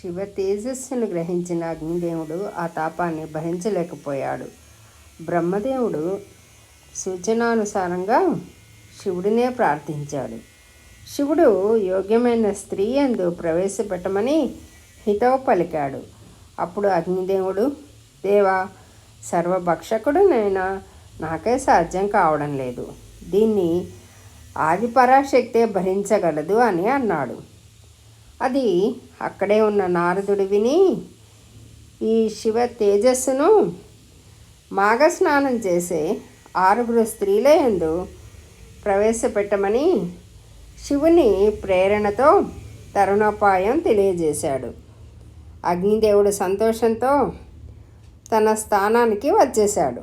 శివ తేజస్సును గ్రహించిన అగ్నిదేవుడు ఆ తాపాన్ని భరించలేకపోయాడు. బ్రహ్మదేవుడు సూచనానుసారంగా శివుడినే ప్రార్థించాడు. శివుడు యోగ్యమైన స్త్రీ యందు ప్రవేశపెట్టమని హితవు పలికాడు. అప్పుడు అగ్నిదేవుడు, దేవా, సర్వభక్షకుడునైనా నాకే సాధ్యం కావడం లేదు, దీన్ని ఆదిపరాశక్తే భరించగలదు అని అన్నాడు. అది అక్కడే ఉన్న నారదుడు విని, ఈ శివ తేజస్సును మాఘస్నానం చేసే 6 స్త్రీల యందు ప్రవేశపెట్టమని శివుని ప్రేరణతో తరుణోపాయం తెలియజేశాడు. అగ్నిదేవుడు సంతోషంతో తన స్థానానికి వచ్చేశాడు.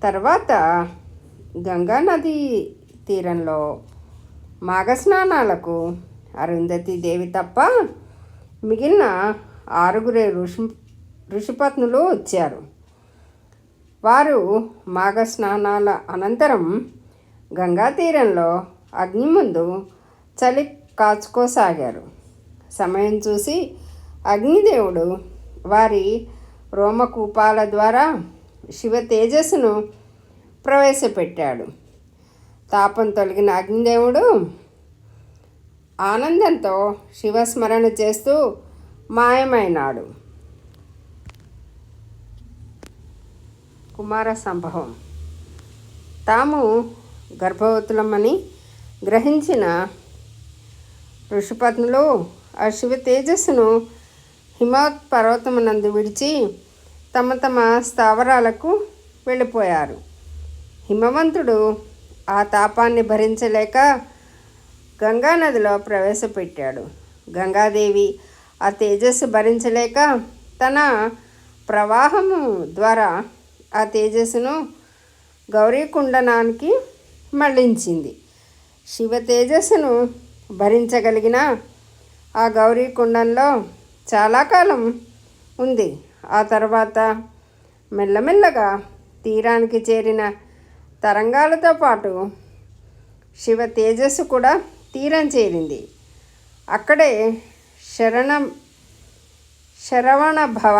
తర్వాత గంగానది తీరంలో మాఘస్నానాలకు అరుంధతీదేవి తప్ప మిగిలిన 6 ఋషిపత్నులు వచ్చారు. వారు మాఘస్నానాల అనంతరం గంగా తీరంలో అగ్ని ముందు చలి కాచుకోసాగారు. సమయం చూసి అగ్నిదేవుడు వారి రోమకూపాల ద్వారా శివ తేజస్సును ప్రవేశపెట్టాడు. తాపం తొలగిన అగ్నిదేవుడు ఆనందంతో శివస్మరణ చేస్తూ మాయమైనాడు. కుమార సంభవం. తాము గర్భవతులమని గ్రహించిన ఋషిపత్నులు ఆ శివ తేజస్సును హిమవత్ పర్వతమునందు విడిచి తమ తమ స్థావరాలకు వెళ్ళిపోయారు. హిమవంతుడు ఆ తాపాన్ని భరించలేక గంగానదిలో ప్రవేశపెట్టాడు. గంగాదేవి ఆ తేజస్సు భరించలేక తన ప్రవాహము ద్వారా ఆ తేజస్సును గౌరీకుండనానికి మళ్లించింది. శివ తేజస్సును భరించగలిగిన ఆ గౌరీకుండంలో చాలా కాలం ఉంది. ఆ తర్వాత మెల్లమెల్లగా తీరానికి చేరిన తరంగాలతో పాటు శివ తేజస్సు కూడా తీరం చేరింది. అక్కడే శరవణ భవ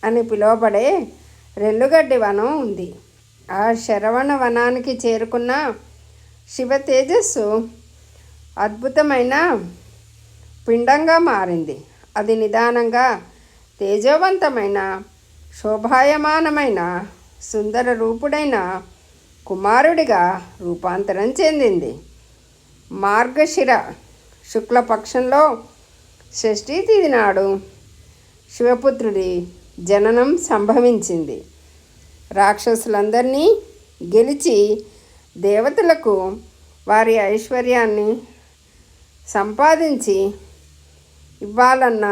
అని పిలువబడే రెల్లుగడ్డి వనం ఉంది. ఆ శరవణ వనానికి చేరుకున్న శివ తేజస్సు అద్భుతమైన పిండంగా మారింది. అది నిదానంగా తేజోవంతమైన శోభాయమానమైన సుందర రూపుడైన కుమారుడిగా రూపాంతరం చెందింది. మార్గశిర శుక్లపక్షంలో షష్ఠీ తిథి నాడు శివపుత్రుడి జననం సంభవించింది. రాక్షసులందరినీ గెలిచి దేవతలకు వారి ఐశ్వర్యాన్ని సంపాదించి ఇవ్వాలన్న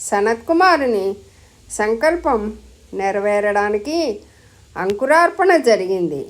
సనత్కుమారుని సంకల్పం నెరవేరడానికి అంకురార్పణ జరిగింది.